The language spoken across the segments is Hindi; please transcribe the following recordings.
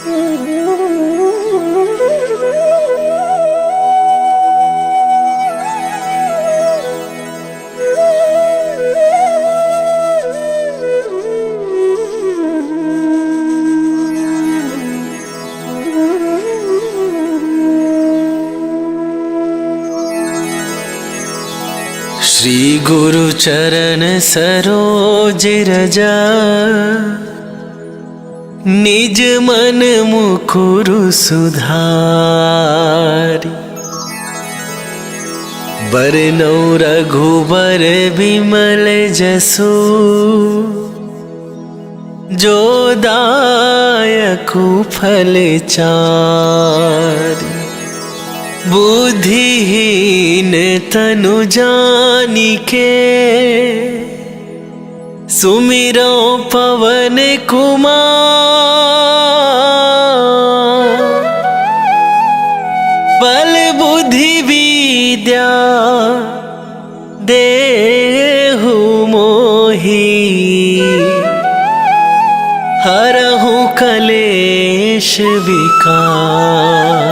श्री गुरु चरण सरोज रजा, निज मन मुकुरु सुधारि। बरनौ रघुबर बिमल जसु, जो दायकु फल चारि। बुद्धिहीन तनु जानिके, सुमिरो पवन कुमार। बल बुद्धि विद्या देहु मोहि, हरहु कलेश विकार।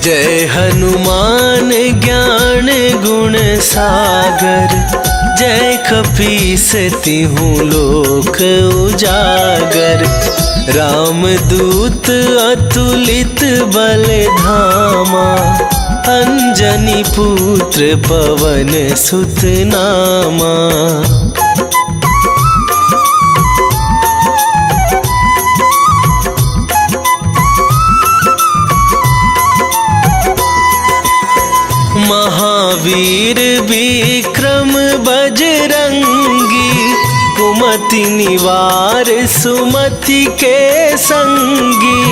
जय हनुमान ज्ञान गुण सागर, जय कपीस तिहुँ लोक उजागर। रामदूत अतुलित बल धामा, अंजनी पुत्र पवन सुत नामा। महावीर विक्रम बजरंगी, कुमति निवार सुमति के संगी।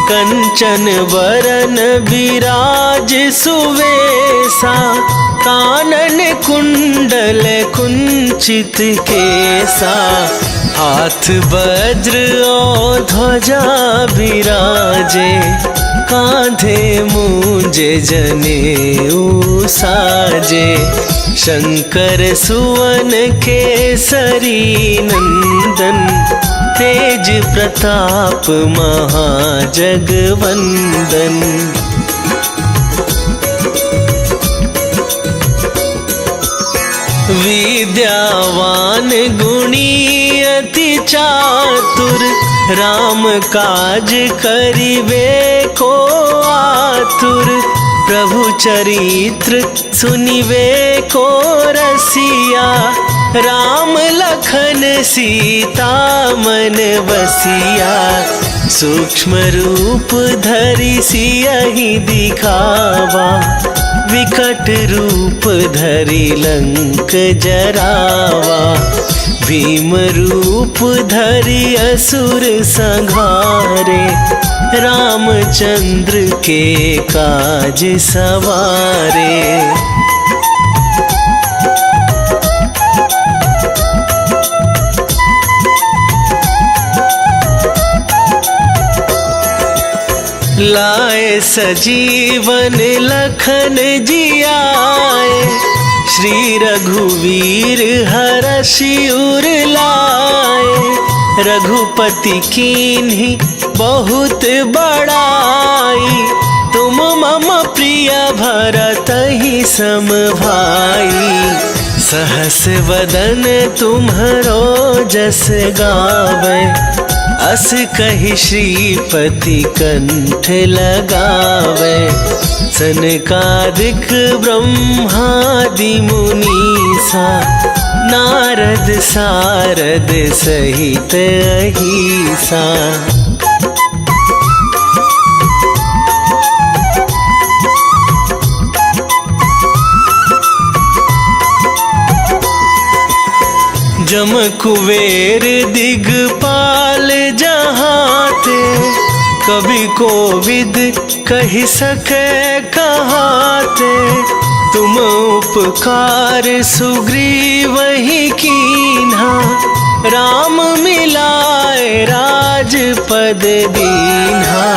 कंचन बरन विराज सुवेशा, कानन कुंडल कुंचित केसा। हाथ वज्र और ध्वजा विराजे, कांधे मूंजे जनेऊ साजे। शंकर सुवन केसरी नंदन, तेज प्रताप महाजगवंदन। विद्यावान गुणी अति चातुर, राम काज करिबे को आतुर। प्रभु चरित्र सुनिबे को रसिया, राम लखन सीता मन बसिया। सूक्ष्म रूप धरि सियहि दिखावा, विकट रूप धरि लंक जरावा। भीम रूप धरि असुर संहारे, रामचंद्र के काज सवारे। लाए सजीवन लखन जियाए, श्री रघुवीर हरषि उर लाए। रघुपति कीन्ही बहुत बड़ाई, तुम मम प्रिय भरतहि सम भाई। सहस वदन तुम्हरो जस गावै, अस कहि श्रीपति कंठ लगावे। सनकादिक ब्रह्मादि मुनीसा, नारद सारद सहित अहिसा। जम कुबेर दिगपाल जहाते, कभी कोविद कहि सके कहाते। तुम उपकार सुग्रीवहि कीन्हा, राम मिलाए राज राज पद दीन्हा,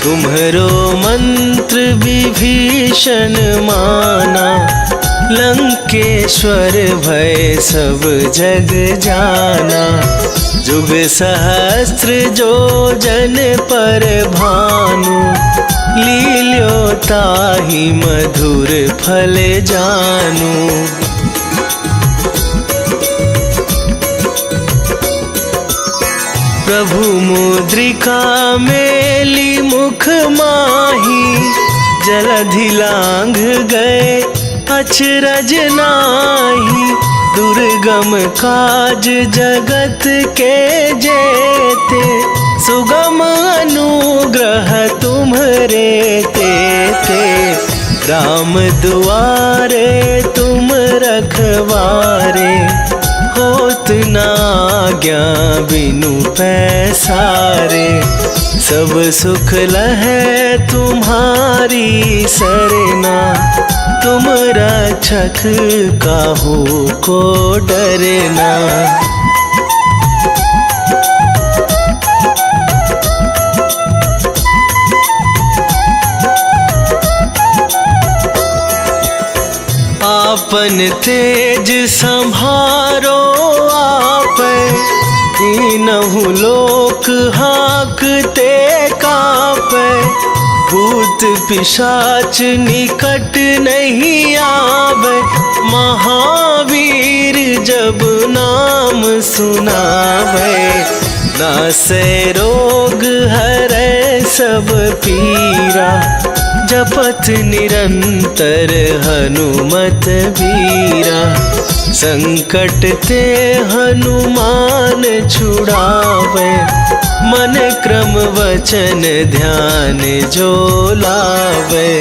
तुम्हरो मंत्र विभीषण माना। लंकेश्वर भय सब जग जाना, जुग सहस्त्र जो जन पर भानु। लील्यो ताहि मधुर फल जानु। प्रभु मुद्रिका मेली मुख माही, जलधि लांघ गए अचरज नाहि। दुर्गम काज जगत के जेते, सुगम अनुग्रह तुम्हरे तेते। राम दुआरे तुम रखवारे, होत न आज्ञा बिनु पैसारे। सब सुख लहै तुम्हारी सरना, तुम रक्षक काहू को डरना। आपन तेज संभारो आप, तीनहु लोक हाँकते कापै। भूत पिशाच निकट नहीं आवे, महावीर जब नाम सुनावे। नासै रोग हरै सब पीरा, जपत निरंतर हनुमत वीरा। संकट ते हनुमान छुड़ावे, मन क्रम वचन ध्यान जो लावे।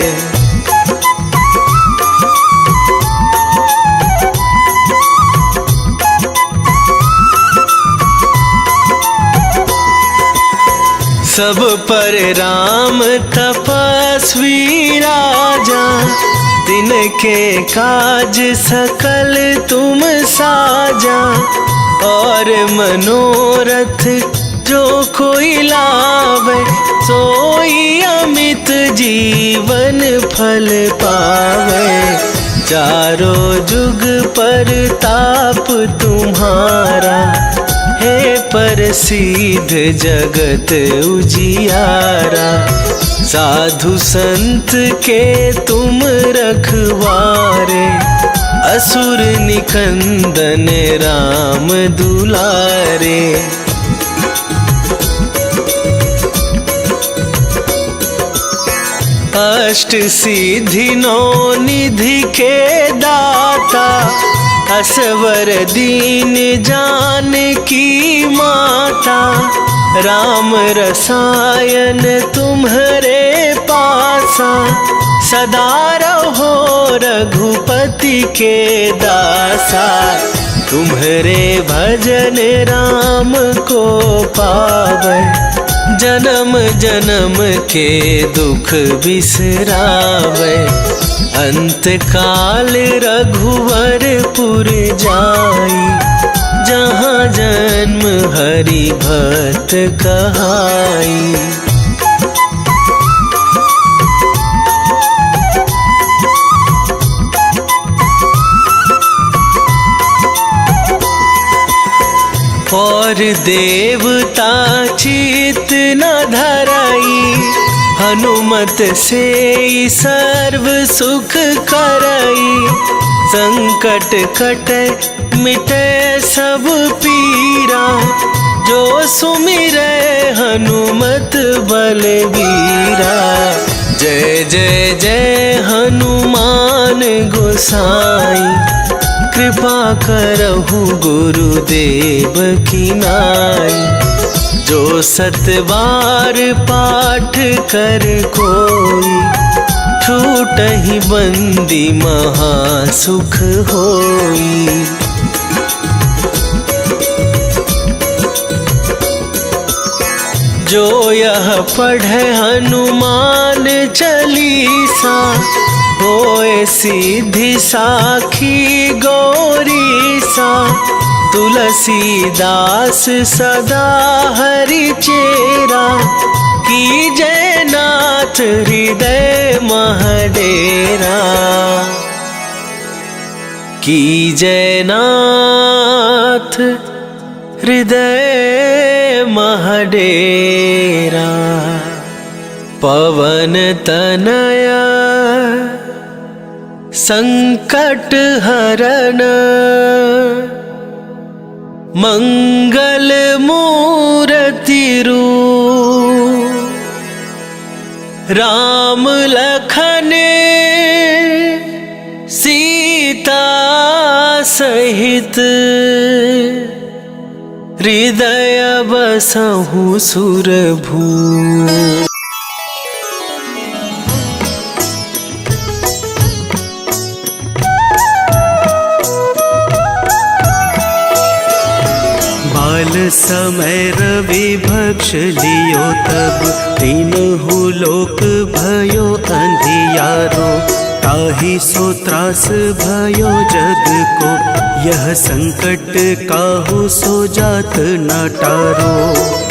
सब पर राम तपस्वी राजा, तिनके काज सकल तुम साजा। और मनोरथ जो कोई लावे, सोई अमित जीवन फल पावे। चारों जुग पर ताप तुम्हारा, हे प्रसिद्ध जगत उजियारा। साधु संत के तुम रखवारे, असुर निकंदन राम दुलारे। अष्ट सिद्धि नौ निधि के दाता, असवर दीन जानकी माता। राम रसायन तुम्हरे पासा, सदा रहो रघुपति के दासा। तुम्हरे भजन राम को पावै, जन्म जन्म के दुख बिसरावे। अंत काल रघुवरपुर जाई, जहाँ जन्म हरि भक्त कहाई। और देवता चित न धराई, हनुमत से सर्व सुख करई। संकट कटे मिटे सब पीरा, जो सुमिरै हनुमत बलबीरा। जय जय जय हनुमान गोसाई, कृपा करहु गुरुदेव की नाई। जो सत बार पाठ कर कोई, छूटहि बंदी महा सुख होई। जो यह पढ़े हनुमान चालीसा, होए सिद्धि साखी गौरीसा। तुलसीदास सदा हरि चेरा, की जयनाथ हृदय महडेरा, की जयनाथ हृदय महडेरा। पवन तनया संकट हरण, मंगल मूर्ति रूप, राम लखन सीता सहित, हृदय बसहु सुरभू। बाल समय रवि भक्ष लियो तब, तीनहु लोक भयो अंधियारो, ताहि सो त्रास भयो जग को, यह संकट काहू सो जात न टारो।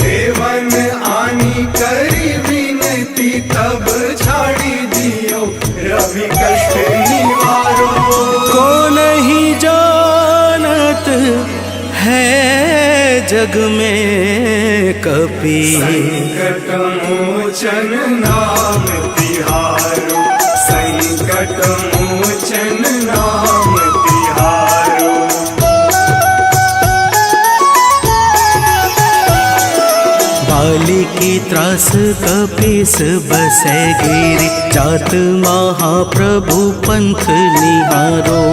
देवन आनी करी विनती, तब छाड़ी दियो रवि कष्ट निवारो। को नहीं जानत है जग में कपि, संकट मोचन नाम तिहारो, संकट मोचन नाम तिहारो। बाली की त्रास कपीस बसै गिरि, जात महाप्रभु पंथ निहारो।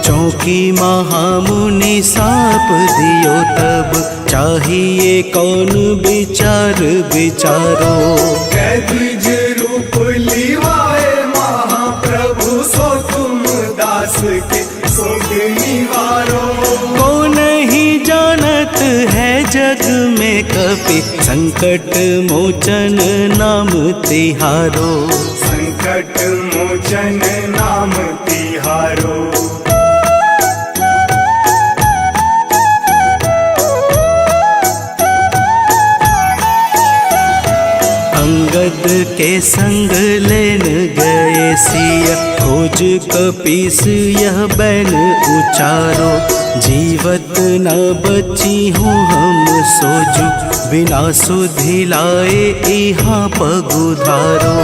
चौकी महामुनि साप दियो तब, चाहिए कौन विचार विचारो। कैद्विज रूप लिवाए महाप्रभु, सो तुम दास के सोग निवारो। को नहीं जानत है जग में कपि, संकट मोचन नाम तिहारो, संकट मोचन नाम तिहारो। अंगद के संग लेन गए सिया, खोज कपीस यह बैन उचारो। जीवत न बची हूँ हम सोजू, बिना सुधि लाए यहाँ पगुधारो।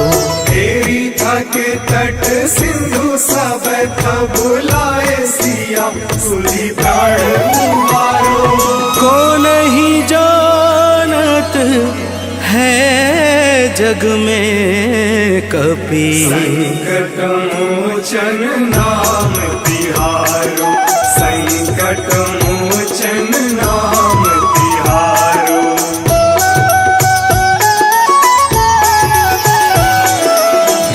तेरी थके तट सिंधु सब तब बुलाए सिया, सुधी प्राण उबारो। को नहीं जानत है जग में कपि, संकट मोचन नाम तिहारो, संकट मोचन नाम तिहारो।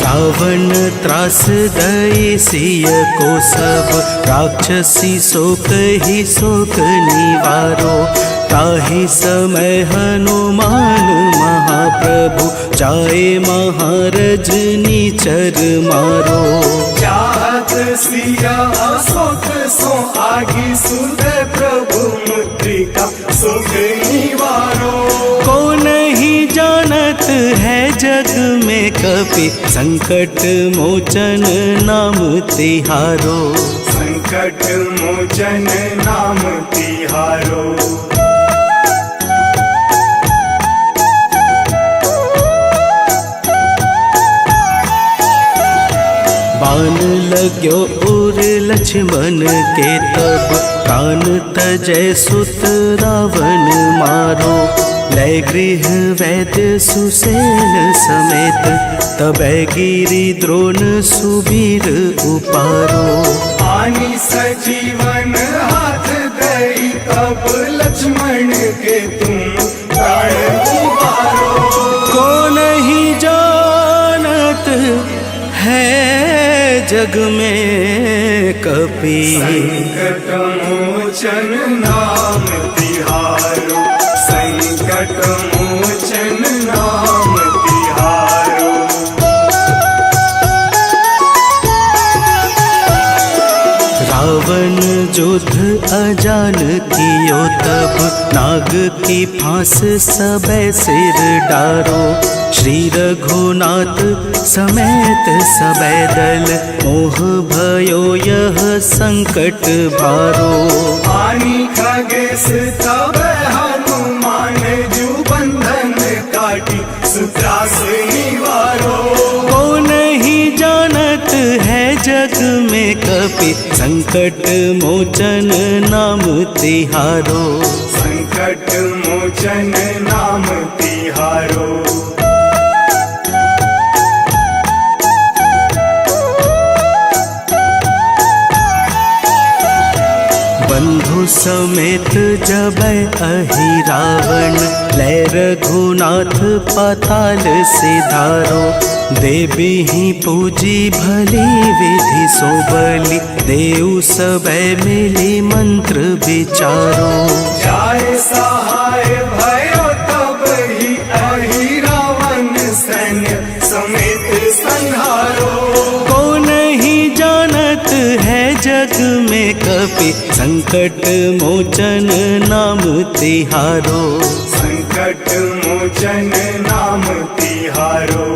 रावण त्रास दई सिय को सब, राक्षसी शोक ही शोक निवारो। ताहि समय हनुमान महाप्रभु, जाए महारजनी चर मारो। चाहत सिया अशोक सो आगी, सुध प्रभु मुद्रिका सुख निवारो। को नहीं जानत है जग में कपि, संकट मोचन नाम तिहारो, संकट मोचन नाम तिहारो। बाण लाग्यो उर लक्ष्मण के तब, प्राण तजय सुत रावण मारो। लय गृह वैद्य सुसेन समेत, तबै गिरि द्रोण सुबीर उपारो। आनी सजीवन हाथ दई, तब लक्ष्मण के तुम प्राण उबारो। को नहीं जानत है जग में कपि, संकट मोचन नाम तिहारो, संकट मोचन नाम तिहारो। रावण युद्ध अजान कियो तब नाग की फांस सबे सिर डारो। श्री रघुनाथ समेत सबे दल मोह भयो यह संकट भारो। आनी खगेश तब हनुमान जू बंधन काटी सुत्रास निवारो। को नहीं जानत है जग में कपि संकट मोचन नाम तिहारो। संकट मोचन नाम तिहारो। बंधु समेत जबै अहि रावण लै रघुनाथ पाताल सिधारो। देवी ही पूजी भली विधि सो बलि देव सबे मिली मंत्र विचारो। जाय सहाय भयो तब ही अहि रावण सैन्य समेत संहारो। को नहीं जानत है जग में कपि संकट मोचन नाम तिहारो। संकट मोचन नाम तिहारो।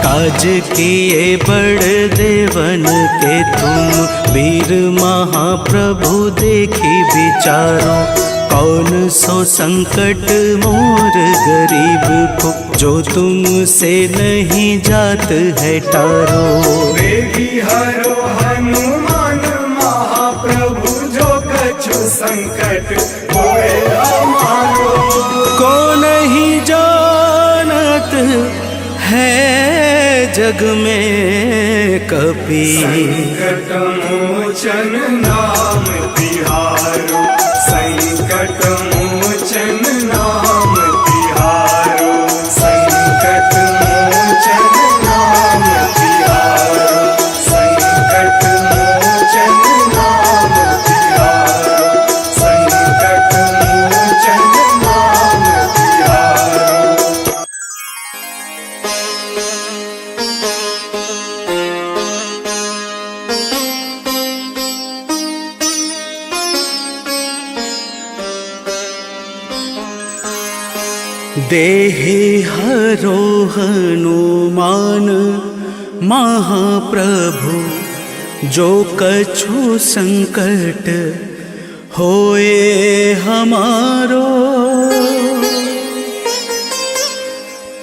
काज किए बड़ देवन के तुम वीर महाप्रभु देखी विचारो। कौन सो संकट मोर गरीब को जो तुमसे नहीं जात है टारो। देवी हरो हनुमान महाप्रभु जो कछु संकट होए हमारो। को नहीं जानत है जग में कपि संकट मोचन नाम तिहारो। संकट मोचन नाम तिहारो। संकट मोचन नाम तिहारो। संकट मोचन नाम तिहारो। संकट मोचन नाम तिहारो। देहि हरो हनुमान महाप्रभु जो कछु संकट होए हमारो।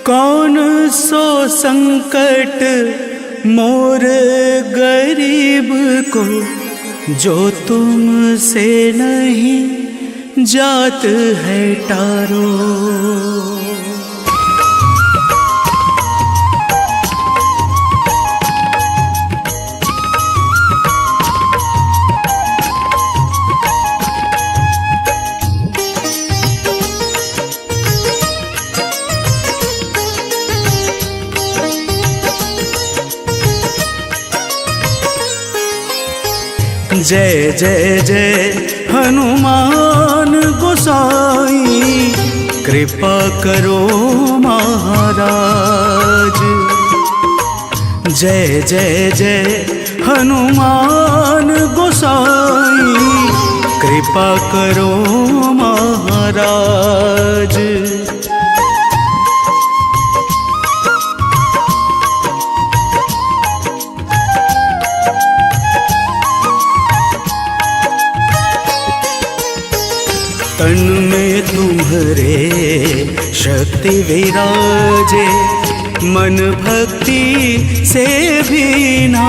कौन सो संकट मोर गरीब को जो तुमसे नहीं जात है टारो। जय जय जय हनुमान गोसाई कृपा करो महाराज। जय जय जय हनुमान गोसाई कृपा करो महाराज। तन में तुम्हारे शक्ति विराजे मन भक्ति से भी ना।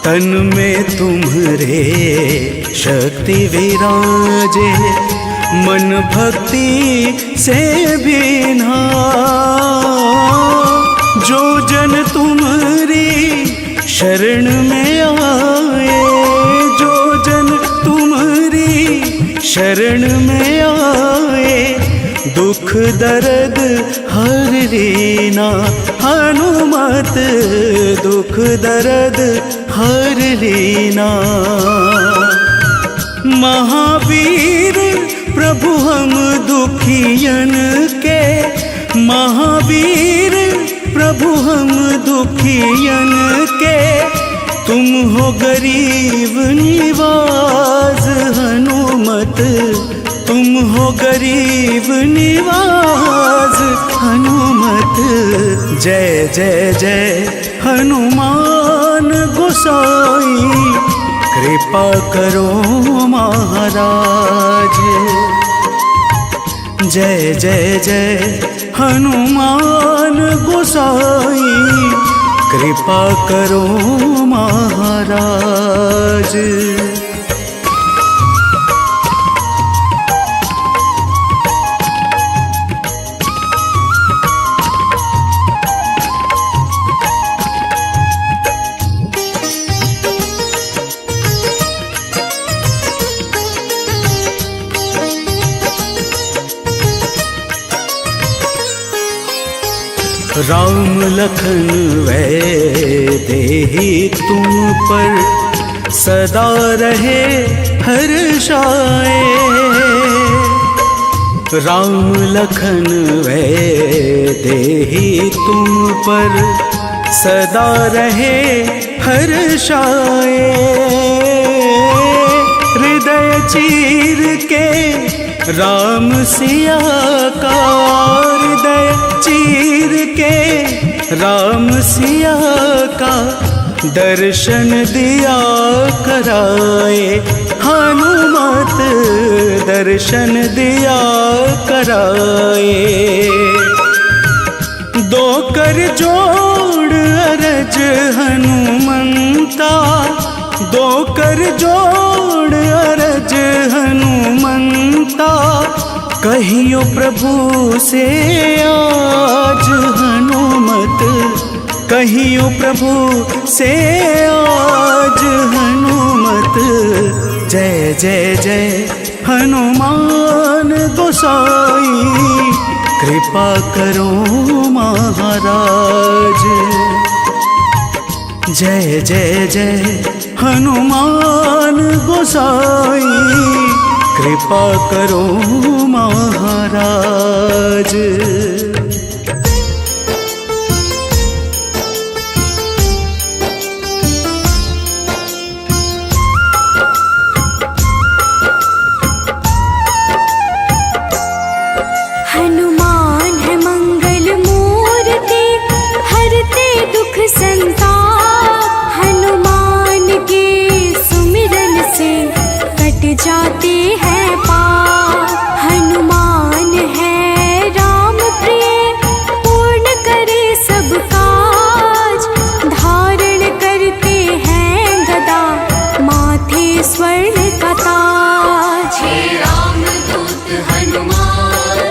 तन में तुम्हारे शक्ति विराजे मन भक्ति से भी ना। जो जन तुम्हारी शरण में आए, जो जन तुम्हारी शरण में आए, दुख दर्द हर लेना हनुमत, दुख दर्द हर लेना। महावीर प्रभु हम दुखियन के महावीर प्रभु हम दुखियन के, तुम हो गरीब निवाज हनुमत, तुम हो गरीब निवाज हनुमत। जय जय जय हनुमान गोसाई, कृपा करो महाराज। जय जय जय हनुमान गोसाई, कृपा करो महाराज। राम लखन वैदेही तुम पर सदा रहे हर्षाए। राम लखन वैदेही तुम पर सदा रहे हर्षाए। हृदय चीर के राम सिया का, हृदय चीर के राम सिया का दर्शन दिया कराए। हनुमत दर्शन दिया कराए। दो कर जोड़ अरज हनुमंता, दो कर जोड़ अरज हनुमंता। कहियो प्रभु से आज हनुमत, कहियो प्रभु से आज हनुमत। जय जय जय हनुमान गोसाई, कृपा करो महाराज। जय जय जय हनुमान गोसाई, कृपा करो महाराज। हनुमान है मंगल मूर्ति, हरते दुख संताप। हनुमान के सुमिरन से कट जाते हैं पाप। हनुमान है राम प्रिय, पूर्ण करे सब काज। धारण करते हैं गदा, माथे स्वर्ण का ताज। हे रामदूत हनुमान,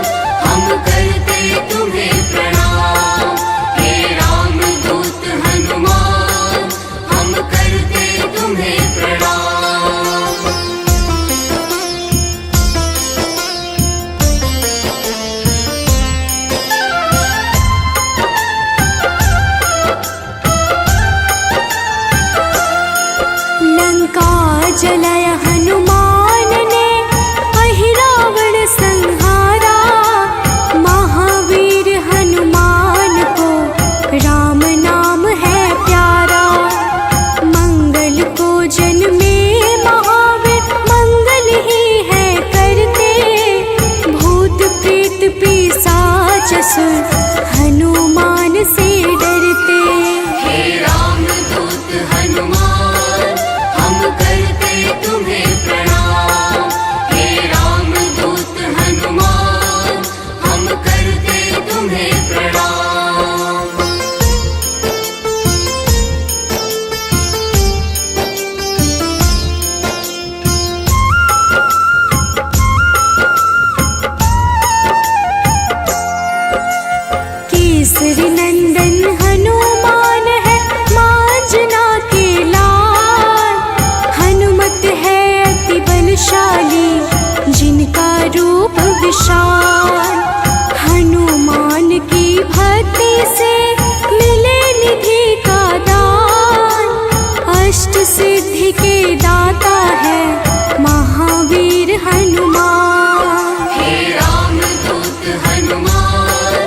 हम करते तुम्हें प्रणाम। हे रामदूत हनुमान, हम करते तुम्हें प्रणाम। लंका जलाय हनुमान ने, अहिरावण संहारा। महावीर हनुमान को राम नाम है प्यारा। मंगल को जन्मे महावीर, मंगल ही है करते। भूत प्रेत पिशाच असुर, हनुमान से डरते। हे रामदूत हनुमान, हम करते तुम्हें प्रणाम। हे रामदूत हनुमान, हम करते तुम्हें प्रणाम। केसरी नंदन हनुमान है, मांजना के लाल। हनुमत है अति बलशाली, जिनका रूप विशाल। हनुमान की भक्ति से मिले निधि का दान। अष्ट सिद्धि के दाता है महावीर हनुमान। हे रामदूत हनुमान,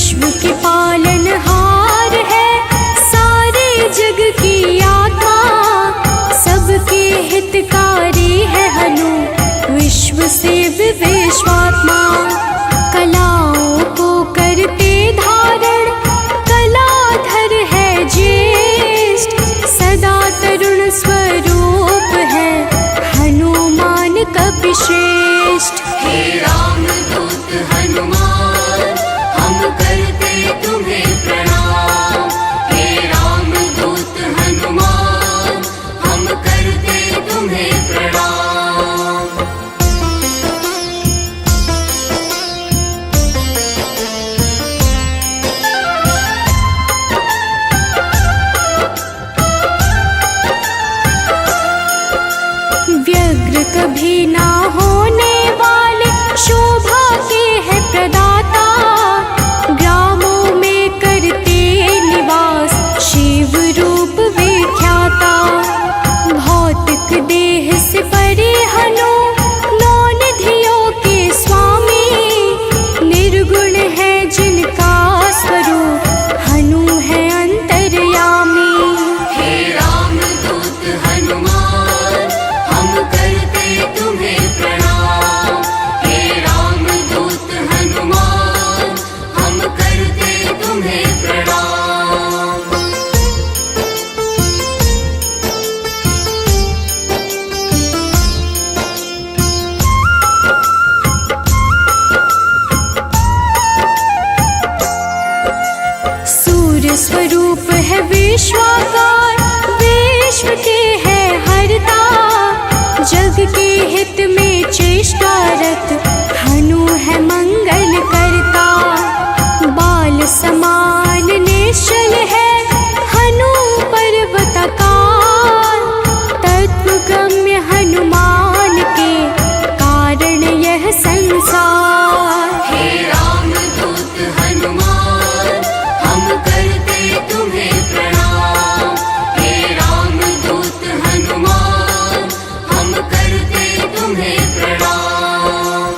विश्व के पालनहार है, सारे जग की आत्मा, सबके हितकारी है हनु, विश्व से विश्वात्मा। कलाओं को करते धारण, कलाधर है ज्येष्ठ, सदा तरुण स्वरूप है हनुमान कपिश्रेष्ठ। हे रामदूत हनुमान, हम करते तुम्हें प्रणाम। हे रामदूत हनुमान, हम करते तुम्हें प्रणाम। व्यग्र कभी ना होने वाले, शोभा के है प्रदाता, ग्रामों में करते निवास, शिव रूप विख्याता। भौतिक देह से परे हनु, नौ निधियों के स्वामी, निर्गुण है जिनका स्वरूप, हनु है अंतर्यामी। हे रामदूत हनुमान, हम करते तुम्हें प्रणाम। हे रामदूत हनुमान, हम करते तुम्हें प्रणाम। सूर्य स्वरूप है विश्वाकार, विश्व के है हरता, जग के हित में चेष्टारत, हनु है मंगल करता। बाल समान निश्चल है हनु पर्वतकार, तत्वगम्य हनुमान के कारण यह संसार। हे रामदूत हनुमान, हम करते तुम्हें प्रणाम। हे रामदूत हनुमान, हम करते तुम्हें प्रणाम।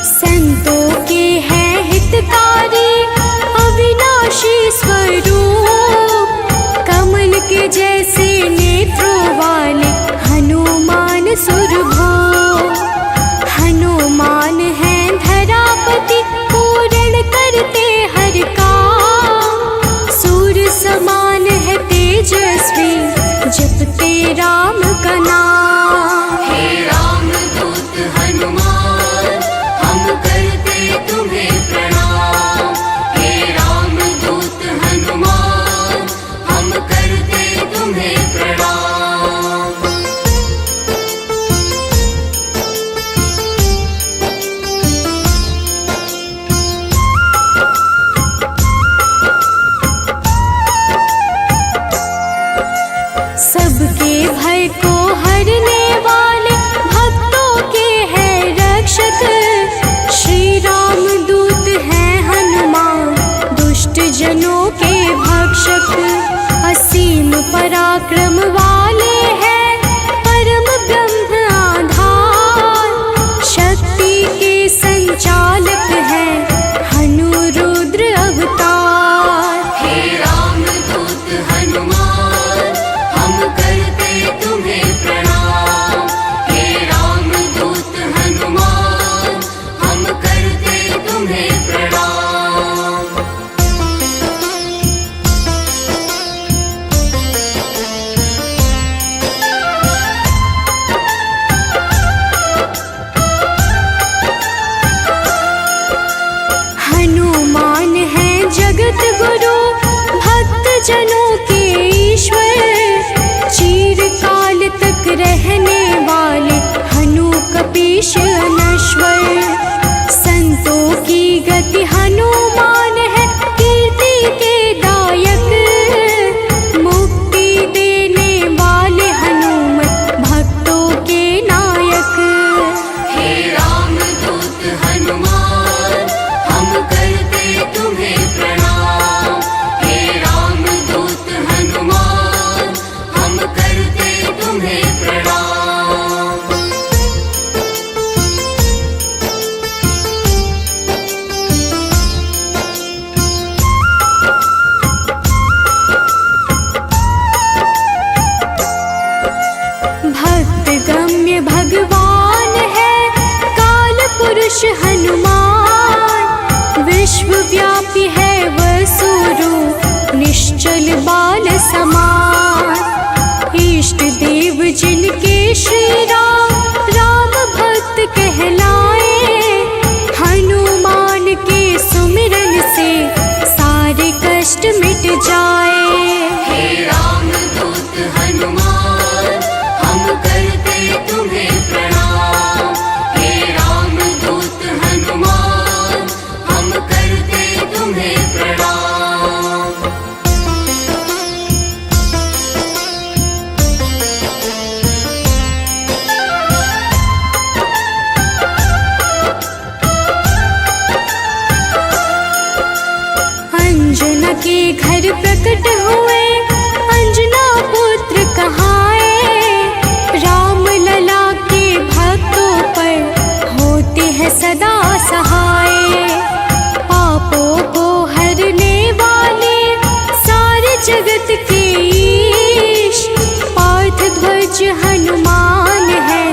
संतों के हैं हितकारी, अविनाशी स्वरूप, कमल के जैसे नेत्रों वाले हनुमान सुरभो। हनुमान है धरापति, पूर्ण करते हर काम, सूर्य समान है तेजस्वी, जपते राम का नाम। हे रामदूत हनुमान, हम करते तुम्हें प्रणाम। हे रामदूत हनुमान, हम करते तुम्हें प्रणाम। सबके भय को हर घर प्रकट हुए अंजना पुत्र कहाए। राम लला के भक्तों पर होते हैं सदा सहाय। पापों को हरने वाले सारे जगत के ईश पार्थ ध्वज हनुमान है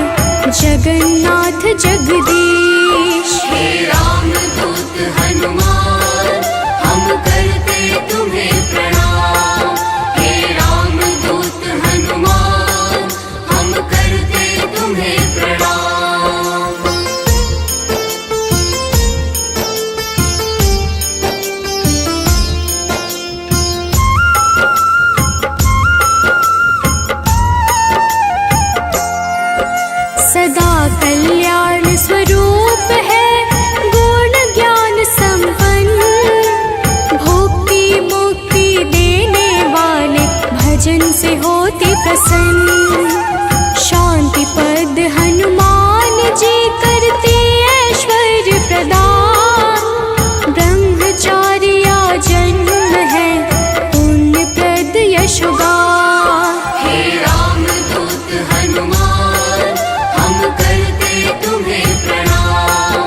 जगन्नाथ जगदीश। हे राम दूत हनुमान हम करते तुम्हें प्रणाम। हे राम दूत हनुमान हम करते तुम्हें प्रणाम। सदा कल्याण स्वरूप है गुण ज्ञान संपन्न। भोक्ति मुक्ति देने वाले भजन से होते प्रसन्न। शांति पद हनुमान जी करते ऐश्वर्य प्रदान। ब्रह्मचार्या जन्म है पुण्य प्रद यशोगान। हे राम दूत हनुमान हम करते तुम्हें प्रणाम।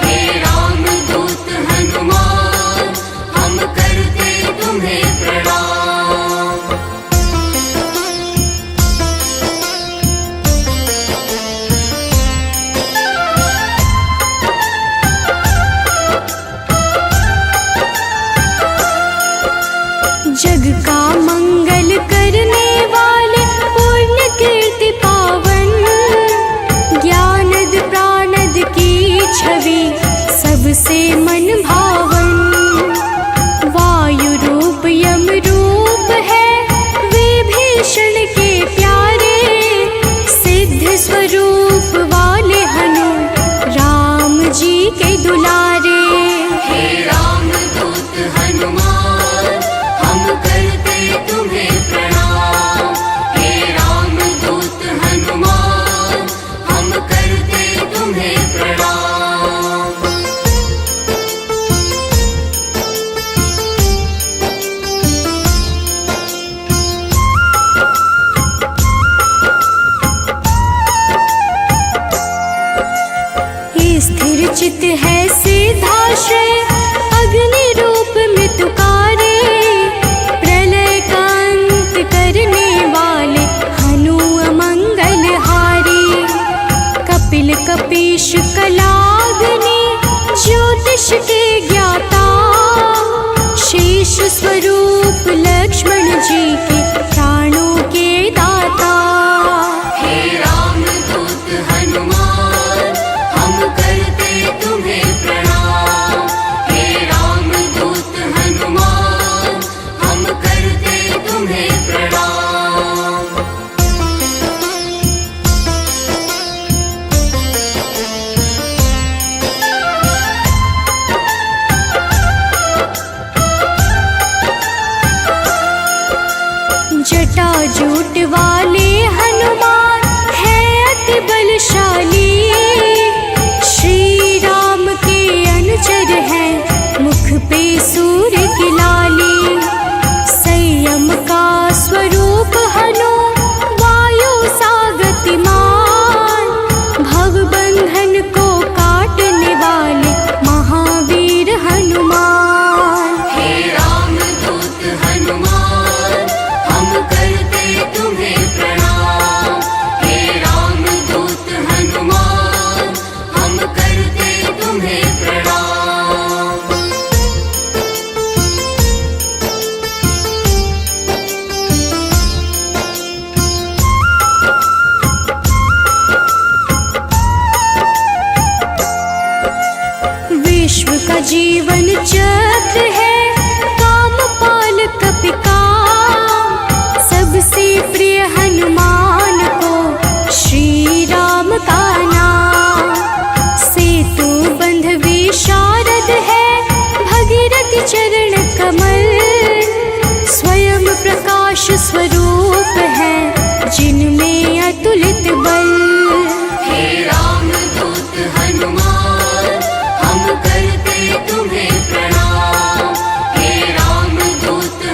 हे राम दूत हनुमान हम करते तुम्हें प्रणाम। जग का मंगल करने वाले पुण्य कीर्ति पावन। ज्ञानद प्राणद की छवि सबसे मन भावन। वायु रूप यम रूप है विभीषण के प्यारे। सिद्ध स्वरूप वाले हनु राम जी के दुलारे। हे राम दूत हनुमान हम करते तुम्हें प्रणाम। हे राम दूत हनुमान हम करते तुम्हें प्रणाम। स्थिर चित है सिद्धाश्रय अग्नि रूप मृत्युकारे। प्रलय का अंत करने वाले हनु अमंगल हारी। कपिल कपीश कलाग्नि ज्योतिष के ज्ञाता। शेष स्वरूप लक्ष्मण जी के प्राणों के दाता। हे राम दूत हनुमान हम करते तुम्हें प्रणाम। हे राम दूत हनुमान हम करते तुम्हें प्रणाम। जटाजूट वाले हनुमान है अति बलशाली। श्री राम के अनुचर है मुख पे सूर्य की लाली। संयम का स्वरूप हनु वायु सा गतिमान। भवबंधन को काटने वाले महावीर हनुमान। हे राम दूत हनुमान हम करते तुम्हें प्रणाम। हे राम दूत हनुमान हम करते तुम्हें प्रणाम। विश्व का जीवन चक्र है कामपाल कपिकाम। सबसे प्रिय हनुमान को श्री राम का नाम। सेतु बंध विशारद है भगीरथ चरण कमल। स्वयं प्रकाश स्वरूप है जिनमें अतुलित बल। हे राम दूत हनुमान हम करते तुम्हें प्रणाम। हे राम दूत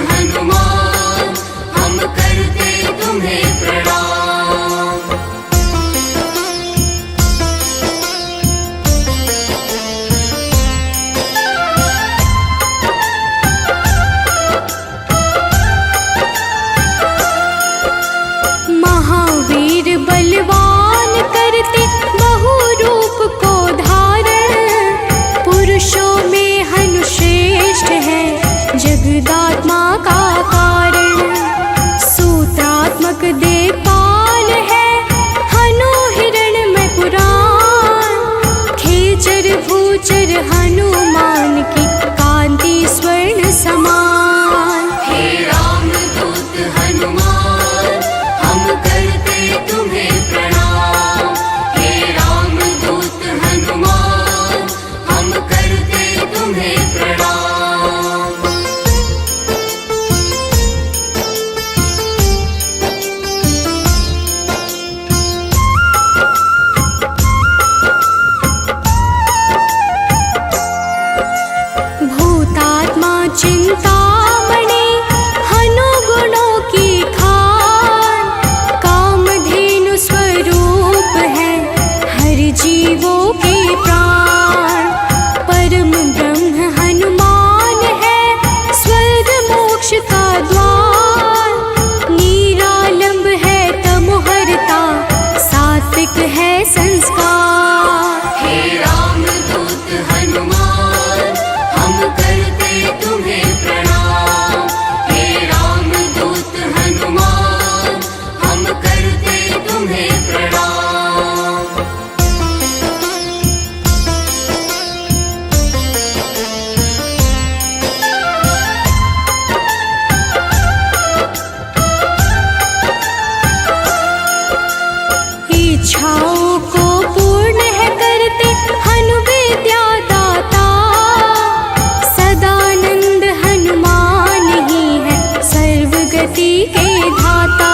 सरस्वती के धाता।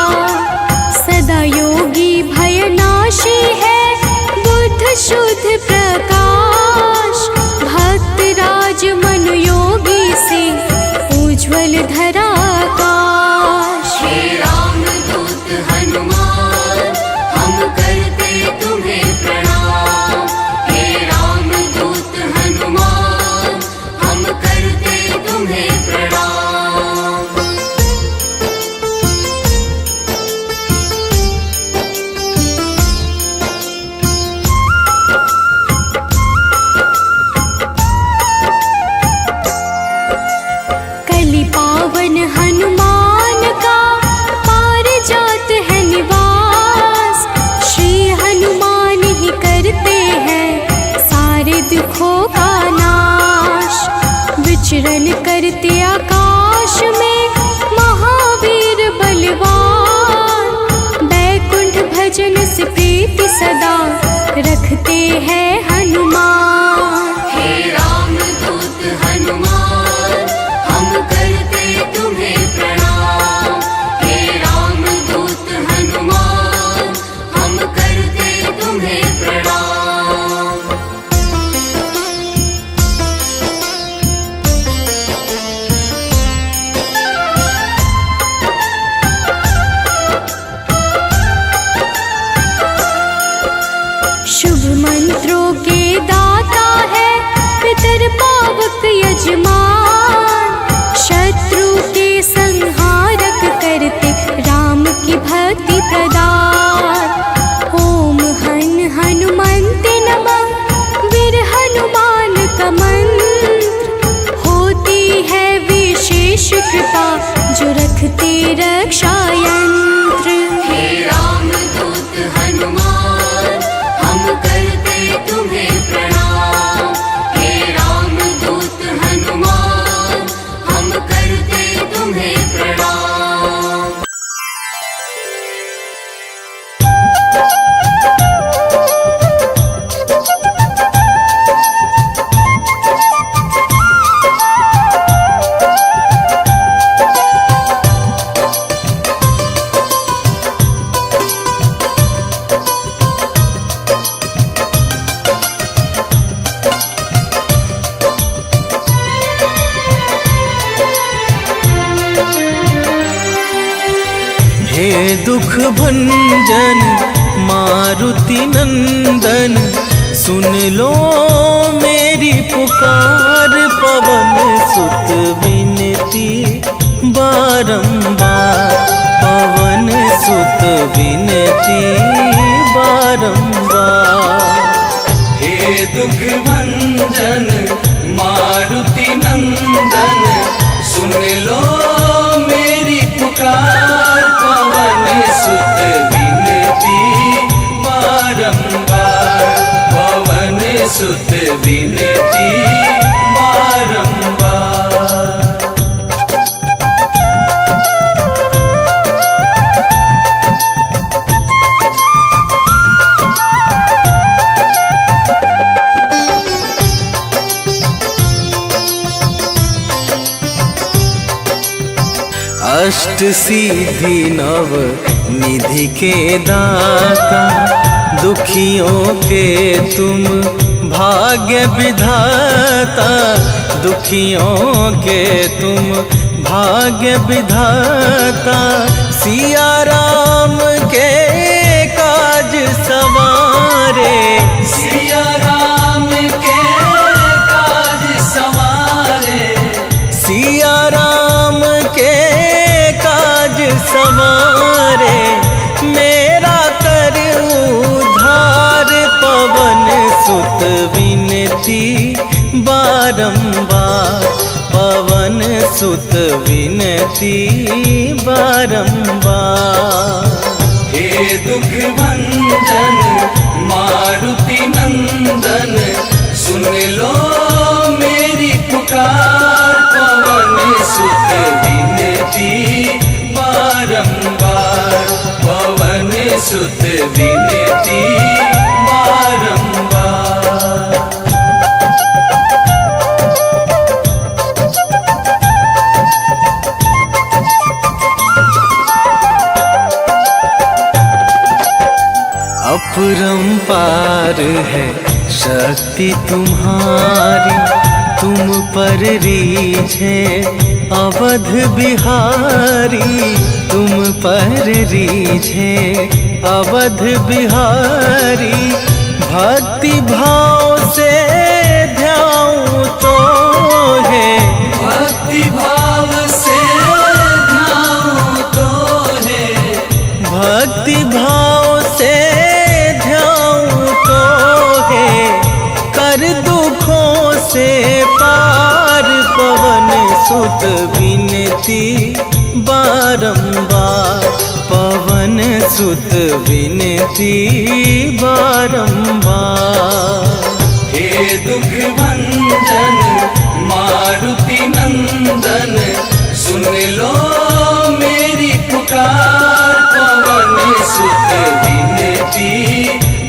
सदा योगी भयनाशी है बुद्ध शुद्ध प्रकाश। भक्त राज मन योगी से उज्ज्वल धरा आकाश। हे रामदूत हनुमान हम करते तुम्हें प्रणाम। हे रामदूत हनुमान हम करते तुम्हें प्रणाम। कलि पावन हनुमान का पारिजात है निवास। श्री हनुमान ही करते हैं सारे दुखों का नाश। विचरण करते आकाश में महावीर बलवान। बैकुंठ भजन से प्रीति सदा रखते हैं हनुमान। हे रामदूत हनुमान हम करते तुम्हें प्रणाम। हे रामदूत हनुमान हम करते तुम्हें प्रणाम। शुभ मंत्रों के दाता है पितर पावक यजमान। शत्रु के संहारक करते राम की भक्ति प्रदान। ओम हन हनुमन्ते नमः वीर हनुमान का मंत्र। होती है विशेष कृपा जो रखते रक्षा यंत्र। हे रामदूत हनुमान हम करते तुम्हें प्रणाम। हे रामदूत हनुमान हम करते तुम्हें प्रणाम। हे दुख भंजन मारुति नंदन, सुन लो मेरी पुकार। पवन सुत विनती बारंबार, पवन सुत विनती बारंबार। हे दुख भंजन मारुति नंदन, सुन लो मेरी पुकार। पवन सुत विनती बारंबार, पवन सुत विनती बारंबार। अष्ट सिद्धि नव निधि के दाता, दुखियों के तुम भाग्य विधाता। दुखियों के तुम भाग्य विधाता, सिया राम के काज सवारे। सिया राम के काज सवारे, सिया राम के काज सवारे। मेरा कर उद्धार, पवन सुत विनती बारंबार, पवन सुत विनती बारंबार। हे दुख भंजन मारुति नंदन, सुन लो मेरी पुकार। पवन सुत विनती बारंबार, पवन सुत विनती बारंबार। अपरंपार है शक्ति तुम्हारी, तुम पर रीझे अवध बिहारी, तुम पर रीझे अवध बिहारी। भक्ति भाव से ध्याऊं तो है, भक्ति भाव से ध्याऊं तो है, भक्ति भाव से ध्याऊं तो है। कर दुखों से पार पवन सुत विनती बारंबार, पवन सुत विनती बारंबार। हे दुख भंजन मारुति नंदन, सुन लो मेरी पुकार, पवन सुत विनती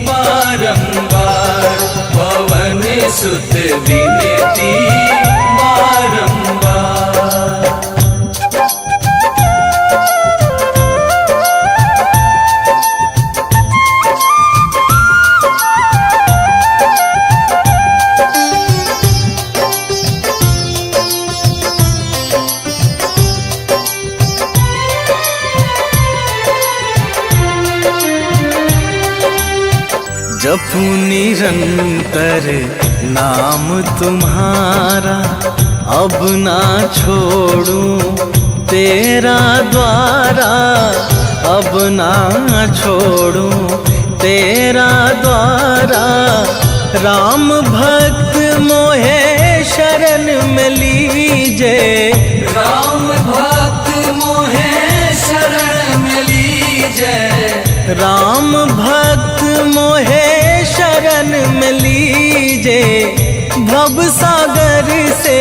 बारंबार, पवन सुत विनती बारंबार। जपू निरंतर नाम तुम्हारा, अब ना छोड़ूं तेरा द्वारा, अब ना छोड़ूं तेरा द्वारा। राम भक्त मोहे शरण में लीजे, राम भक्त मोहे शरण में लीजे, राम भक्त मोहे शरण में लीजे। भव सागर से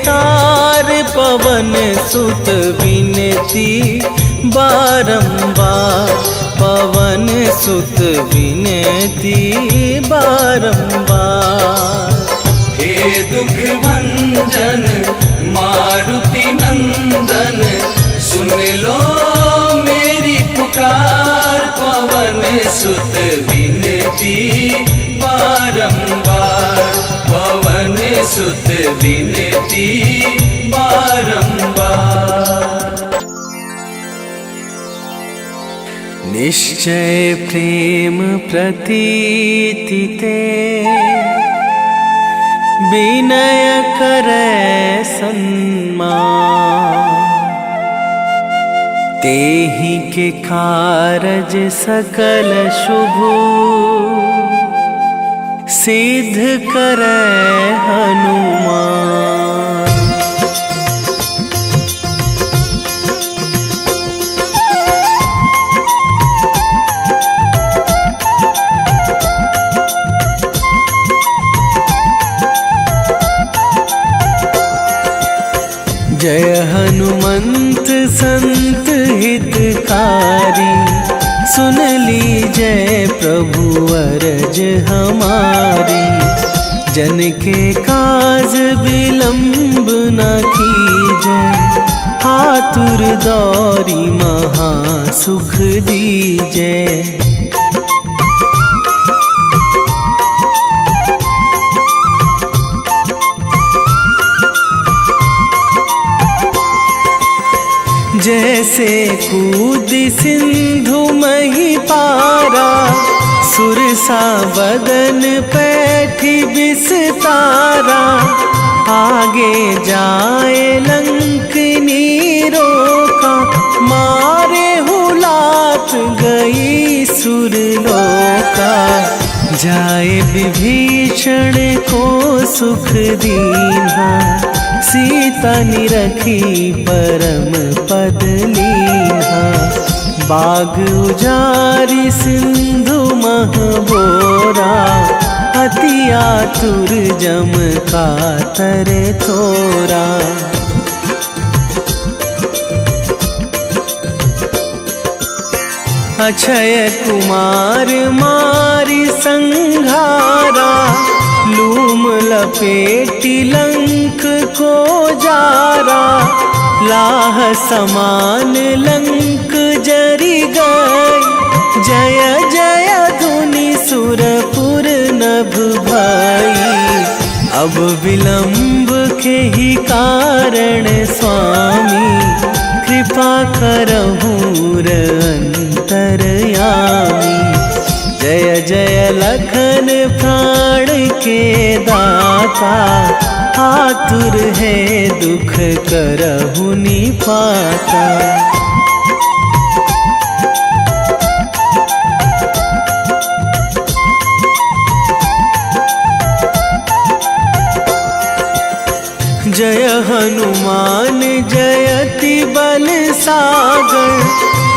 तार पवन सुत विनती बारंबार, पवन सुत विनती बारंबार। हे दुख भंजन मारुति नंदन, सुन लो मेरी पुकार, पवन सुत विनती बारंबार, पवन सुत विनती बारंबार। निश्चय प्रेम प्रतीति ते, विनय करे सन्मान। तेहि के कारज सकल शुभ, सिद्ध करे हनुमान। जय हनुमंत संत हितकारी, सुन लीजय प्रभु अरज हमारी। जन के काज विलंब न कीजय, आतुर दौरी महा सुख दीजय। जैसे कूद सिंधु मही पारा, सुरसा बदन पैठी बिस्तारा। आगे जाए लंकनी रोका, मारे हुलात गई सुरलोका। जाए विभीषण को सुख दीन्हा, सीता निरखी परम पद लीन्हा। बाग उजारी सिंधु महबोरा, अति आतुर जम कातर थोरा। अक्षय कुमार मारी संघारा, लूम लपेटी लंक को जारा। लाह समान लंक जरी गई, जय जय धुनि दुर्लभ भई। अब विलंब के ही कारण स्वामी कृपा करहूँ अंतरयामी। जय जय लखन प्राण के दाता, आतुर है दुख करहु निपाता। जय हनुमान जयति बल सागर,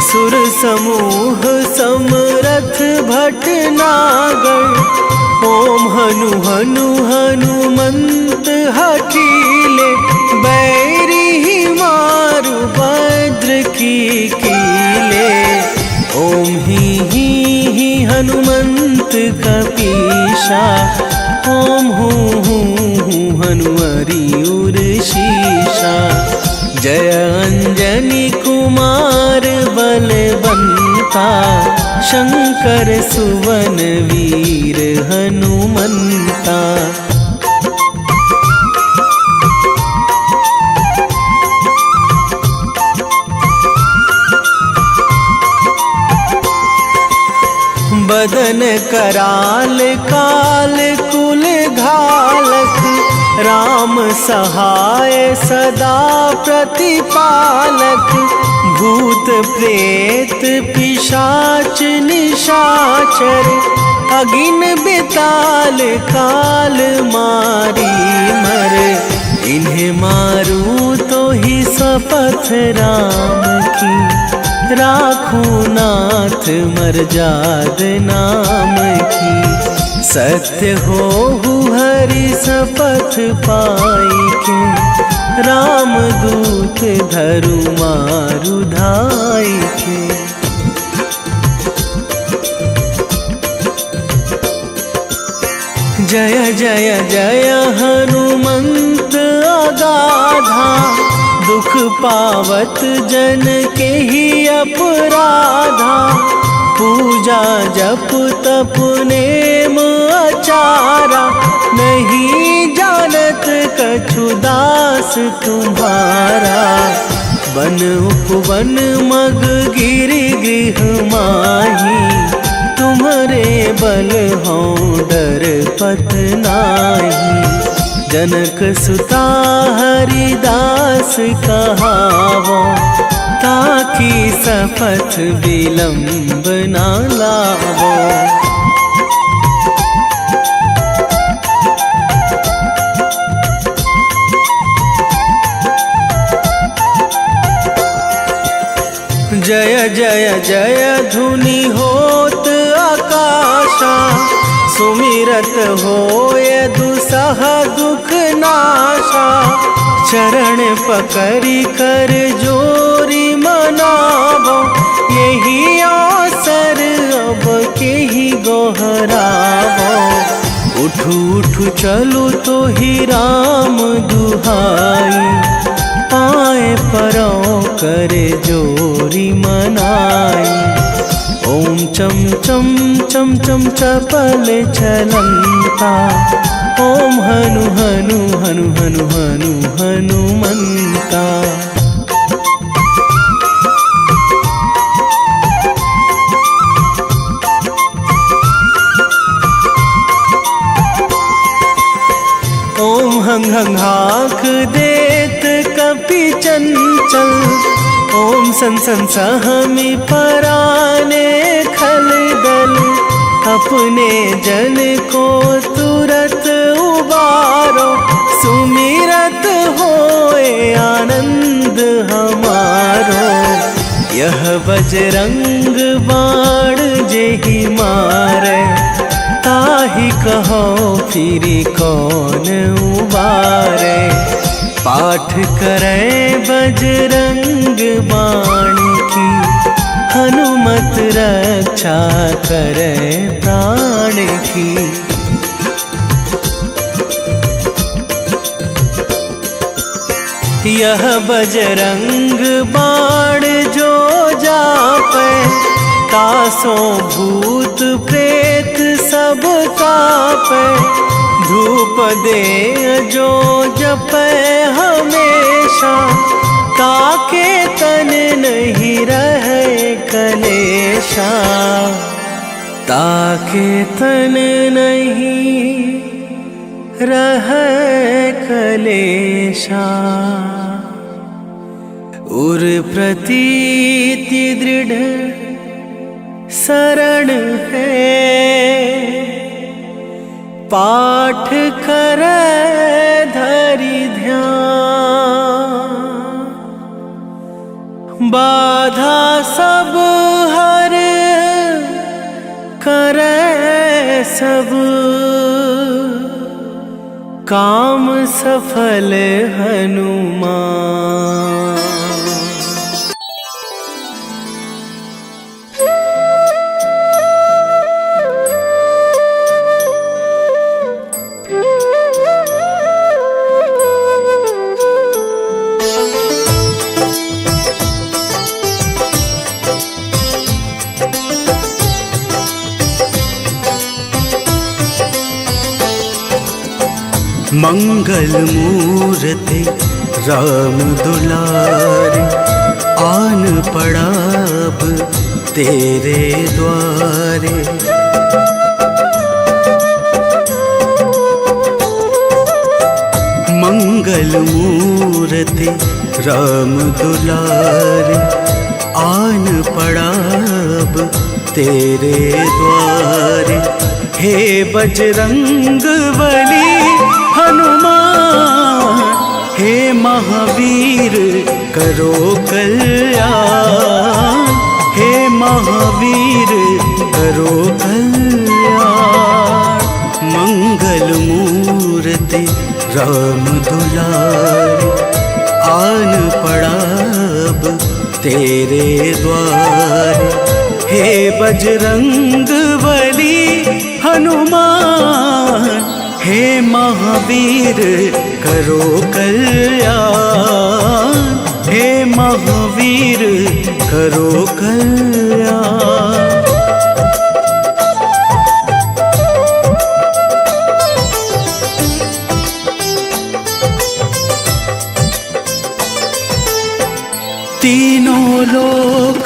सुर समूह समरथ भटनागर। ओम हनु हनु हनुमंत हठीले, बैरी मारु भद्र की कीले। ओम ही हनुमंत कपीशा, ओम हूँ हनुमरी उर शीशा। जय अंजनी कुमार बलवंता, शंकर सुवन वीर हनुमंता। बदन कराल काल कुल घालक, राम सहाय सदा प्रतिपालक। भूत प्रेत पिशाच निशाचर, अगिन बिताल काल मारी मर। इन्हें मारू तो ही शपथ राम की, राखूं नाथ मर्याद नाम की। सत्य हो हरि शपथ पाई के, राम दूत धरु मारु धाई के। जय जय जय हनुमंत अगाधा, दुख पावत जन के ही अपराधा। पूजा जप तप नेम आचारा, नहीं जानत कछु दास तुम्हारा। वन उपवन मग गिरि गृह माही, तुम्हारे बल हो डर पत नाही। जनक सुता हरिदास कहावो, ताकि शपथ विलंब ना लावो। जय जय जय धुनि होत आकाशा, सुमिरत होय दुसह दुख नाशा। चरण पकड़ी कर जोरी मनावो, यही अवसर अब के ही गोहरावो। उठू उठू चलो तो ही राम दुहाई, पाए परो करे जोरी मनाई। ओम चम चम चम चम चपल चलंता, ओम हनु हनु हनु हनु हनु हनुमंता। ओम हंग हंग हाक देत कपि चंचल, ओम सन सन सहमी पराने खल दल। अपने जन को तुरत उबारो, सुमिरत होए आनंद हमारो। यह बजरंग बाण जेहि मारे, ताहि कहो फिरि कौन उबारे। पाठ करें बजरंग बाण की, हनुमत रक्षा करें प्राण की। यह बजरंग बाण जो जापे, तासों भूत प्रेत सब सब कापे, धूप दे जो जपे हमेशा, ताके तन नहीं रहे कलेशा, ताके तन नहीं रहे कलेशा। उर प्रतीति दृढ़ शरण है, पाठ करे धरि ध्यान, बाधा सब हर करे सब, काम सफल हनुमान। मंगल मूर्ति राम दुलारे, आन पड़ा अब तेरे द्वारे। मंगल मूर्ति राम दुलारे, आन पड़ा अब तेरे द्वारे। हे बजरंग बली हनुमान, हे महावीर करो कल्याण, हे महावीर करो कल्याण। मंगल मूर्ति राम दुलारे, आन पड़ा अब तेरे द्वारे। हे बजरंग बली हनुमान, हे महावीर करो कल्याण, हे महावीर करो कल्याण। तीनों लोक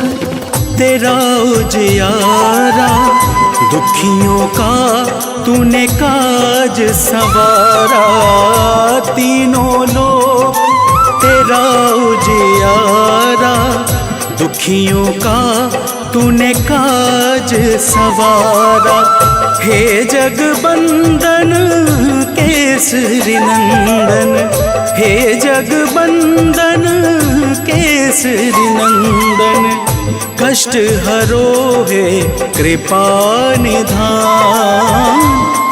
तेरा उजियारा, दुखियों का तूने काज सवारा। तीनों लोक तेरा उजियारा, दुखियों का तूने काज सवारा। हे जगबंदन केसरी नंदन, हे जगबंदन केसरी नंदन। कष्ट हरो है कृपा निधान,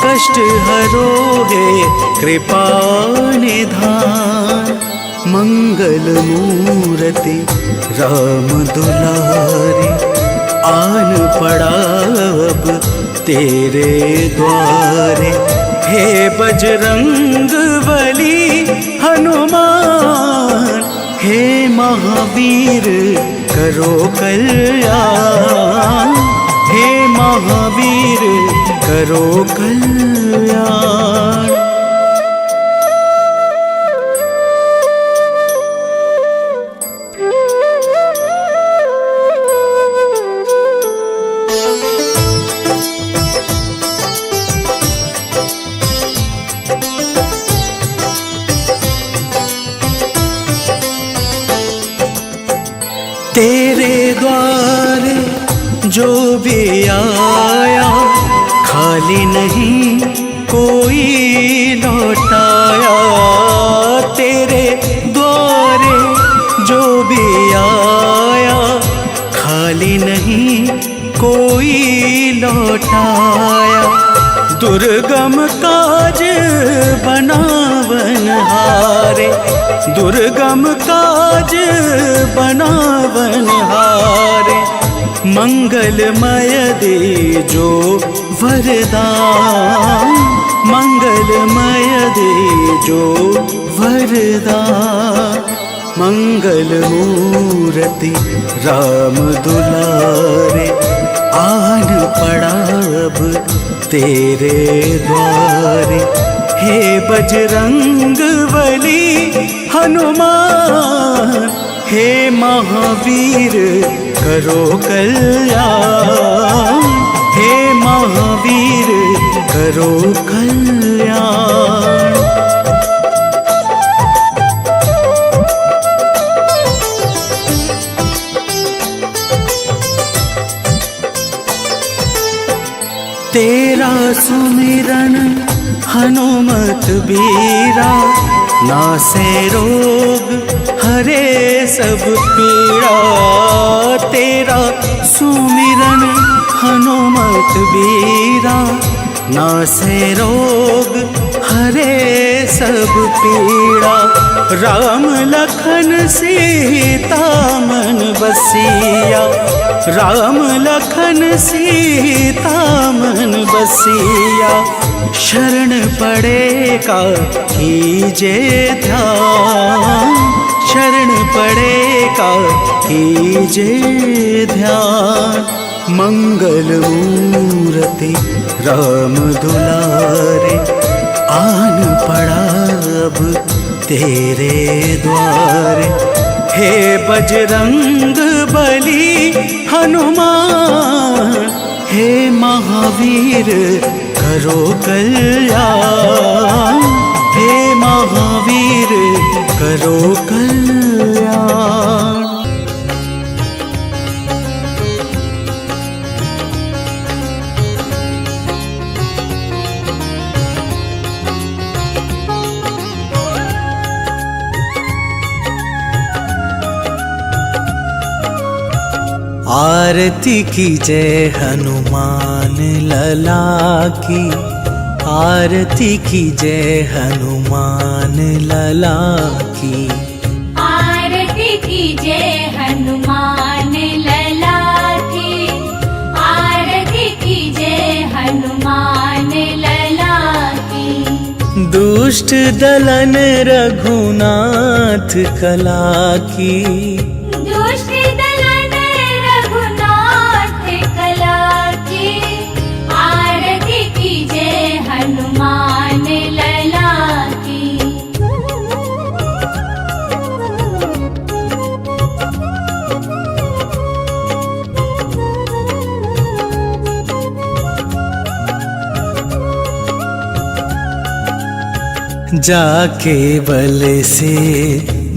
कष्ट हरो है कृपा निधान। मंगल मूर्ति राम दुलारे, आन पड़ा अब तेरे द्वारे। हे बजरंग बली हनुमान, हे महावीर करो कल्याण, हे महावीर करो कल्याण। तेरे द्वारे जो भी आया, खाली नहीं कोई लौटाया। तेरे द्वारे जो भी आया, खाली नहीं कोई लौटाया। दुर्गम काज बनावनहारे, दुर्गम काज बनावनहारे। मंगलमय दे जो वरदान, मंगलमय दे जो वरदान। मंगल मूर्ति राम दुलारे, आन पड़ा अब तेरे द्वारे। हे बजरंग बली हनुमान, हे महावीर करो कल्याण, हे महावीर करो कल्याण। तेरा सुमिरन हनुमत बीरा, नासे रोग हरे सब पीड़ा। तेरा सुमिरन हनुमत बीरा, नासे रोग हरे सब पीड़ा। राम लखन सीता मन बसिया, राम लखन सीता मन बसिया। शरण पड़ेगा कीजे ध्यान, शरण पड़ेगा कीजे ध्यान। मंगल मूर्ति राम दुलारे, आन पड़ा अब तेरे द्वारे। हे बजरंग बली हनुमान, हे महावीर करो कल्याण, हे महावीर करो कल्याण। आरती कीजय हनुमान लला की, आरती कीजय हनुमान लला की। आरती कीजय हनुमान लला की, आरती कीजय हनुमान लला की। दुष्ट दलन रघुनाथ कला की, दुष्ट दलन रघुनाथ कला की। आरती कीजय हनुमान लला की। जाके बल से